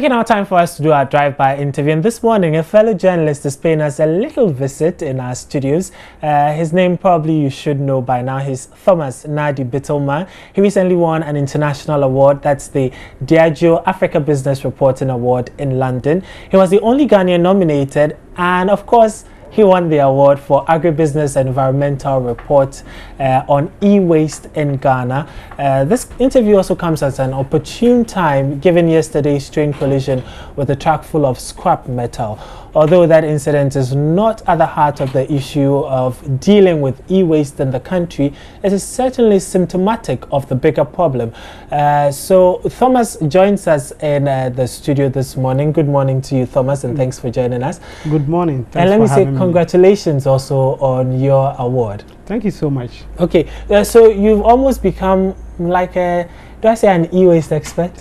Okay, now time for us to do our drive-by interview. And this morning, a fellow journalist is paying us a little visit in our studios. His name probably you should know by now. He's Thomas Naadi Bitlegma. He recently won an international award. That's the Diageo Africa Business Reporting Award in London. He was the only Ghanaian nominated, and of course, he won the award for Agribusiness Environmental Report on e-waste in Ghana. This interview also comes at an opportune time given yesterday's train collision with a truck full of scrap metal. Although that incident is not at the heart of the issue of dealing with e-waste in the country, it is certainly symptomatic of the bigger problem. So Thomas joins us in the studio this morning. Good morning to you, Thomas, and thanks for joining us. Good morning. Thanks and let me say me. Congratulations also on your award. Thank you so much. Okay, so you've almost become like a, do I say an e-waste expert?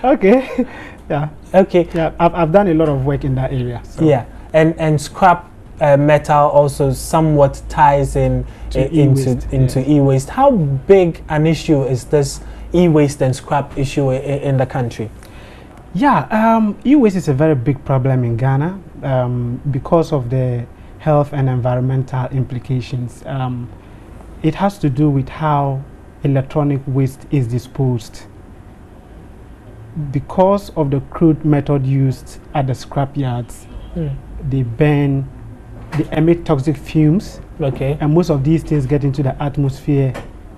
Okay. Yeah. Okay. Yeah, I've done a lot of work in that area. So. Yeah, and scrap metal also somewhat ties in into e-waste. How big an issue is this e-waste and scrap issue in the country? Yeah, e-waste is a very big problem in Ghana because of the health and environmental implications. It has to do with how electronic waste is disposed. Because of the crude method used at the scrap yards, they burn, they emit toxic fumes, and most of these things get into the atmosphere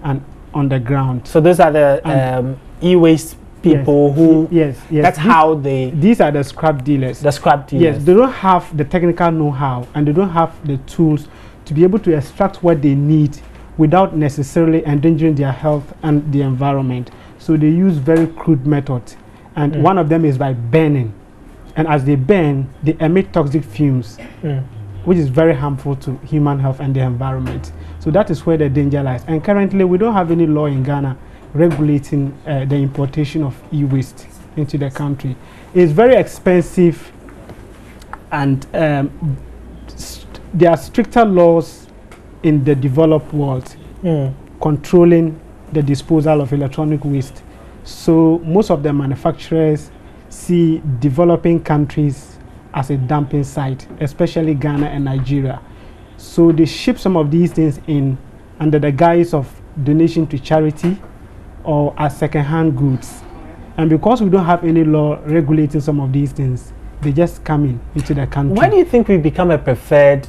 and on the ground. So those are the e-waste people who... Yes. That's how they... These are the scrap dealers. The scrap dealers. Yes, they don't have the technical know-how and they don't have the tools to be able to extract what they need without necessarily endangering their health and the environment. So they use very crude methods. And one of them is by burning. And as they burn, they emit toxic fumes, which is very harmful to human health and the environment. So that is where the danger lies. And currently, we don't have any law in Ghana regulating the importation of e-waste into the country. It's very expensive, and there are stricter laws in the developed world controlling the disposal of electronic waste. So most of the manufacturers see developing countries as a dumping site, especially Ghana and Nigeria. So they ship some of these things in under the guise of donation to charity or as second-hand goods. And because we don't have any law regulating some of these things, they just come into the country. Why do you think we become a preferred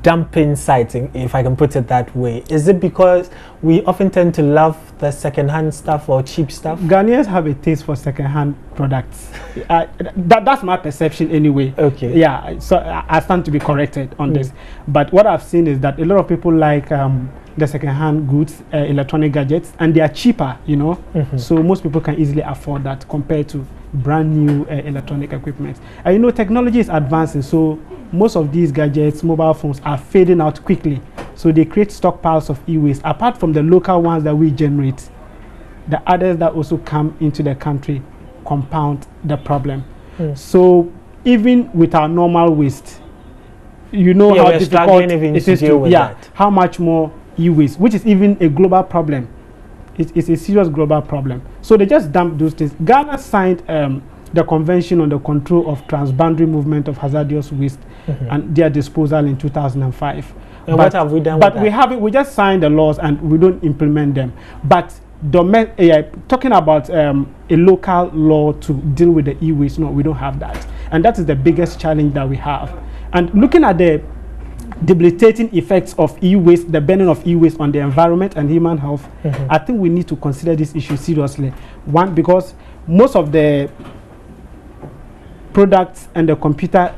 dumping site, if I can put it that way? Is it because we often tend to love the second-hand stuff or cheap stuff? Ghanaians have a taste for second-hand products. That's my perception anyway. Okay. Yeah, so I stand to be corrected on this. But what I've seen is that a lot of people like the second-hand goods, electronic gadgets, and they are cheaper, you know. So most people can easily afford that compared to brand new electronic equipment. And you know, technology is advancing, so most of these gadgets, mobile phones, are fading out quickly. So they create stockpiles of e-waste. Apart from the local ones that we generate, the others that also come into the country compound the problem. So even with our normal waste, you know how difficult it is to deal with that. How much more e-waste, which is even a global problem. It's a serious global problem. So they just dump those things. Ghana signed the Convention on the Control of Transboundary Movement of Hazardous Waste and their disposal in 2005. And what have we done with that? We just signed the laws and we don't implement them. But talking about a local law to deal with the e-waste, no, we don't have that. And that is the biggest challenge that we have. And looking at the debilitating effects of e-waste, the burning of e-waste on the environment and human health, I think we need to consider this issue seriously. One, because most of the products and the computer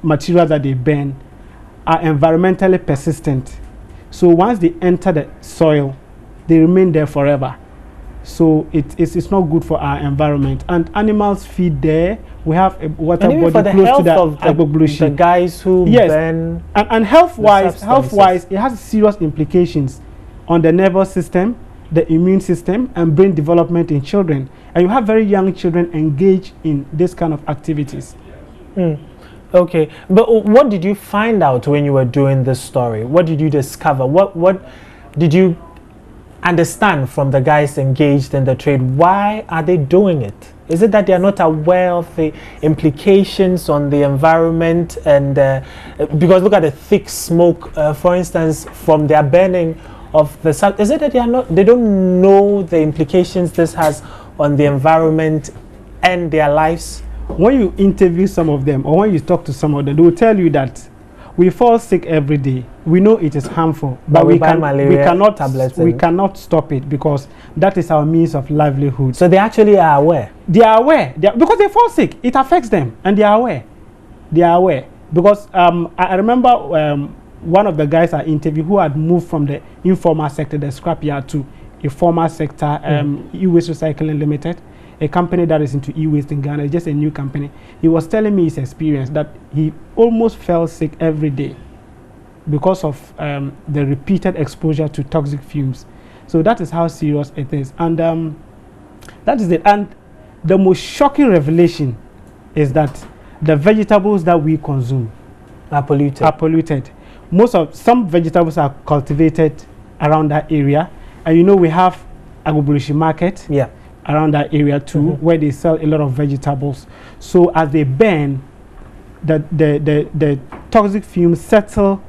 materials that they burn are environmentally persistent. So once they enter the soil, they remain there forever. So it's not good for our environment. And animals feed there. We have a water body close to the guys who burn. And health-wise, it has serious implications on the nervous system, the immune system, and brain development in children. And you have very young children engaged in this kind of activities. Okay, but what did you find out when you were doing this story? What did you discover? What did you understand from the guys engaged in the trade, why are they doing it? Is it that they are not aware of the implications on the environment? And because look at the thick smoke, for instance, from their burning of the sun. Is it that they don't know the implications this has on the environment and their lives? When you interview some of them, or when you talk to some of them, they will tell you that we fall sick every day. We know it is harmful, but we cannot stop it because that is our means of livelihood. So they actually are aware. They are aware because they fall sick. It affects them, and they are aware. They are aware because I remember one of the guys I interviewed who had moved from the informal sector, the scrapyard, to a formal sector, Ewaste Recycling Limited, a company that is into e-waste in Ghana, just a new company. He was telling me his experience that he almost fell sick every day because of the repeated exposure to toxic fumes. So that is how serious it is. And that is it. And the most shocking revelation is that the vegetables that we consume are polluted. Some vegetables are cultivated around that area. And you know, we have Agbogbloshie market. Yeah. Around that area too, where they sell a lot of vegetables. So as they burn, the toxic fumes settle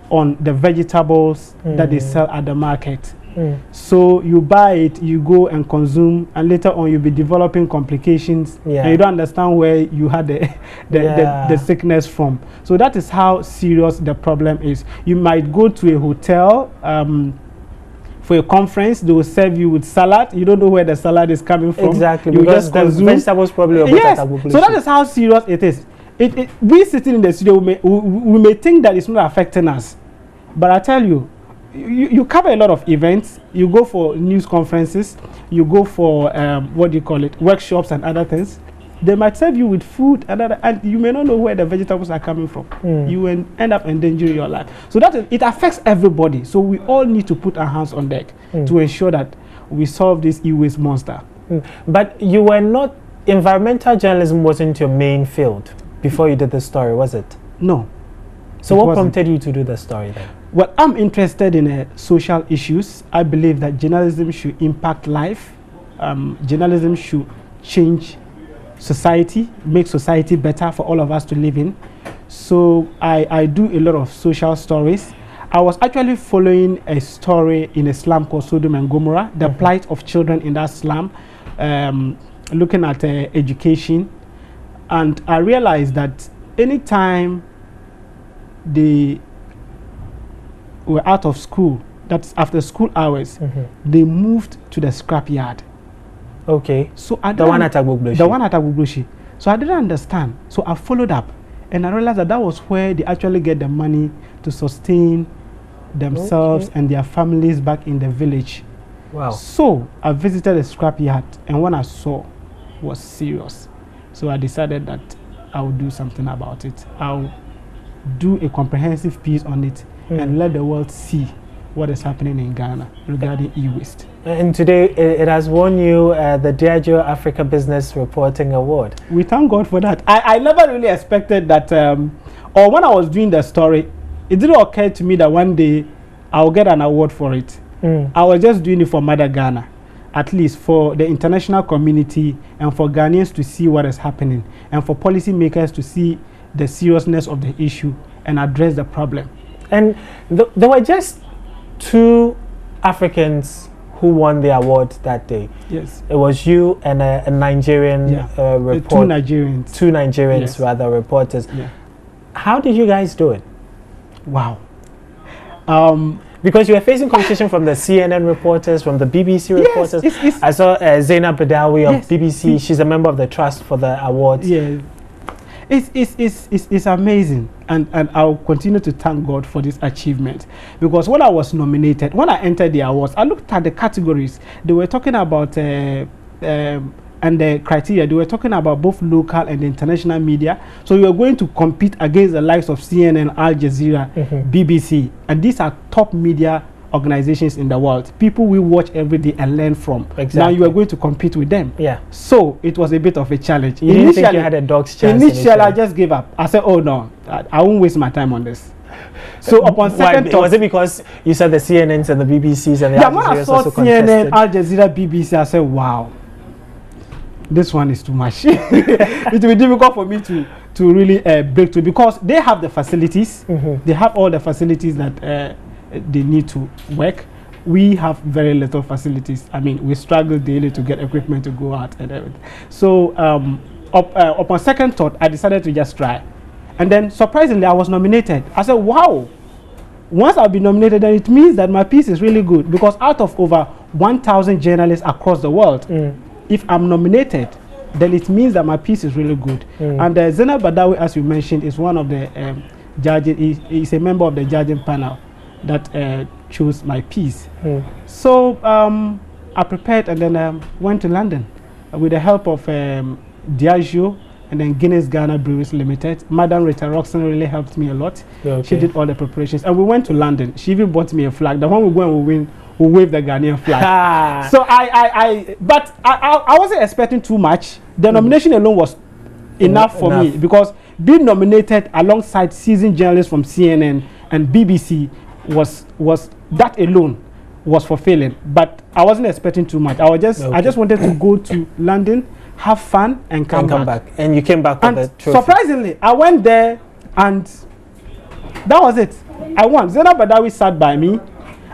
on the vegetables that they sell at the market. So you buy it, you go and consume, and later on you'll be developing complications, and you don't understand where you had the sickness from. So that is how serious the problem is. You might go to a hotel for a conference, they will serve you with salad. You don't know where the salad is coming from. Exactly, you because the vegetables probably are so that is how serious it is. We sitting in the studio, we may think that it's not affecting us, but I tell you, you cover a lot of events. You go for news conferences, you go for workshops and other things. They might serve you with food and you may not know where the vegetables are coming from. You will end up endangering your life. So it affects everybody. So we all need to put our hands on deck to ensure that we solve this e-waste monster. But you were not, environmental journalism wasn't your main field before you did the story, was it? No. So what prompted you to do the story then? Well, I'm interested in social issues. I believe that journalism should impact life. Journalism should change society, make society better for all of us to live in. So I do a lot of social stories. I was actually following a story in a slum called Sodom and Gomorrah, the plight of children in that slum, looking at education. And I realized that anytime they were out of school, that's after school hours, they moved to the scrapyard. Okay. So the one at Agbogbloshie. The one at Agbogbloshie. So I didn't understand. So I followed up, and I realized that was where they actually get the money to sustain themselves and their families back in the village. Wow. So I visited the scrapyard, and what I saw was serious. So I decided that I would do something about it. I'll do a comprehensive piece on it and let the world see what is happening in Ghana regarding e-waste. And today it has won you the Diageo Africa Business Reporting Award. We thank God for that. I never really expected that, or when I was doing the story, it didn't occur to me that one day I'll get an award for it. I was just doing it for Mother Ghana, at least for the international community and for Ghanaians to see what is happening and for policymakers to see the seriousness of the issue and address the problem. And there were just 2 Africans who won the award that day. Yes. It was you and a Nigerian reporter. 2 Nigerians, rather, reporters. Yeah. How did you guys do it? Wow. Because you were facing competition from the CNN reporters, from the BBC reporters. I saw Zainab Badawi of BBC. She's a member of the trust for the awards. Yeah. It's amazing, and I'll continue to thank God for this achievement, because when I was nominated, when I entered the awards, I looked at the categories. They were talking about and the criteria. They were talking about both local and international media. So you are going to compete against the likes of CNN, Al Jazeera, BBC, and these are top media organizations in the world. People we watch every day and learn from. Exactly. Now you are going to compete with them. Yeah. So it was a bit of a challenge. You didn't think you had a dog's chance? Initially, I just gave up. I said, oh no, I won't waste my time on this. So upon second thought, was it because you said the CNNs and the BBCs and the yeah, when I saw also CNN, Al Jazeera, BBC, I said, wow, this one is too much. It will be difficult for me to really break through, because they have the facilities. They have all the facilities that they need to work. We have very little facilities. I mean, we struggle daily to get equipment to go out and everything. So upon second thought, I decided to just try. And then surprisingly, I was nominated. I said, wow, once I've been nominated, then it means that my piece is really good, because out of over 1,000 journalists across the world, if I'm nominated, then it means that my piece is really good. And Zainab Badawi, as you mentioned, is one of the judges, he's a member of the judging panel that chose my piece. So I prepared and then went to London with the help of Diageo and then Guinness Ghana Breweries Limited. Madam Rita Roxon really helped me a lot. Okay. She did all the preparations, and we went to London. She even bought me a flag. The one we go and we win, we wave the Ghanaian flag. So but I wasn't expecting too much. The nomination alone was enough for me, because being nominated alongside seasoned journalists from CNN and BBC was that alone was fulfilling. But I wasn't expecting too much. I just wanted to go to London, have fun, and come back. And you came back with the trophy. Surprisingly, I went there and that was it. I won. Zainab Badawi sat by me,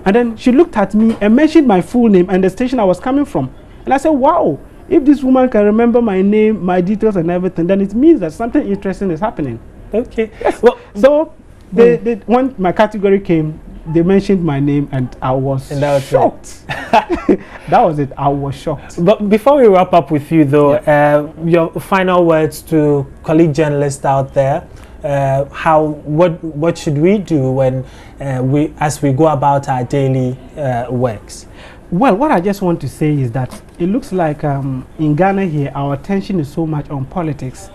and then she looked at me and mentioned my full name and the station I was coming from. And I said, wow, if this woman can remember my name, my details and everything, then it means that something interesting is happening. Okay. Yes. Well, so when my category came, they mentioned my name and I was shocked. That was it. I was shocked. But before we wrap up with you, though, your final words to colleague journalists out there. What should we do when as we go about our daily works? Well, what I just want to say is that it looks like in Ghana here, our attention is so much on politics.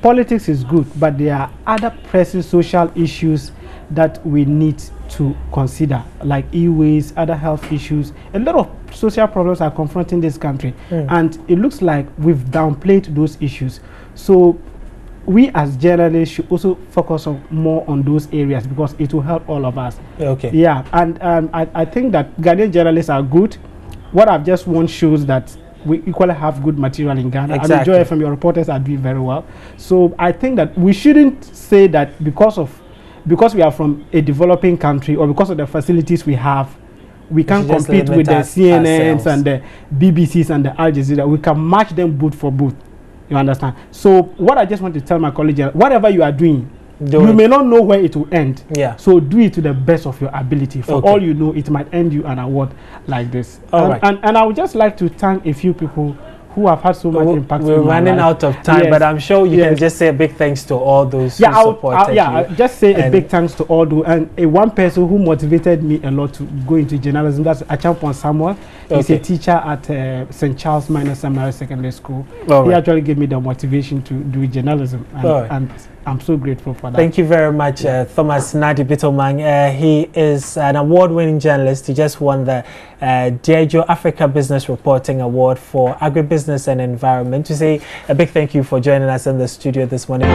Politics is good, but there are other pressing social issues that we need to consider, like Ewaste, other health issues. A lot of social problems are confronting this country, and it looks like we've downplayed those issues. So we as journalists should also focus more on those areas, because it will help all of us. Okay. Yeah, and I think that Ghanaian journalists are good. What I've just won shows that we equally have good material in Ghana. Exactly. I mean, Joy FM, your reporters are doing very well. So I think that we shouldn't say that because we are from a developing country, or because of the facilities we have, we can compete with the CNNs and the BBCs and the Al Jazeera. We can match them boot for boot. You understand? So what I just want to tell my colleagues, whatever you are doing, you may not know where it will end. Yeah. So do it to the best of your ability. For all you know, it might end you an award like this. And I would just like to thank a few people who have had so much impact. We're running out of time, but I'm sure you can just say a big thanks to all those who supported you. I'll just say a big thanks to all those, and one person who motivated me a lot to go into journalism, that's Achampon Samuel. He's a teacher at St. Charles Minor Seminary Secondary School. He actually gave me the motivation to do journalism, and I'm so grateful for that. Thank you very much, Thomas Naadi Bitlegma. He is an award-winning journalist. He just won the Diageo Africa Business Reporting Award for Agribusiness and Environment. To say a big thank you for joining us in the studio this morning.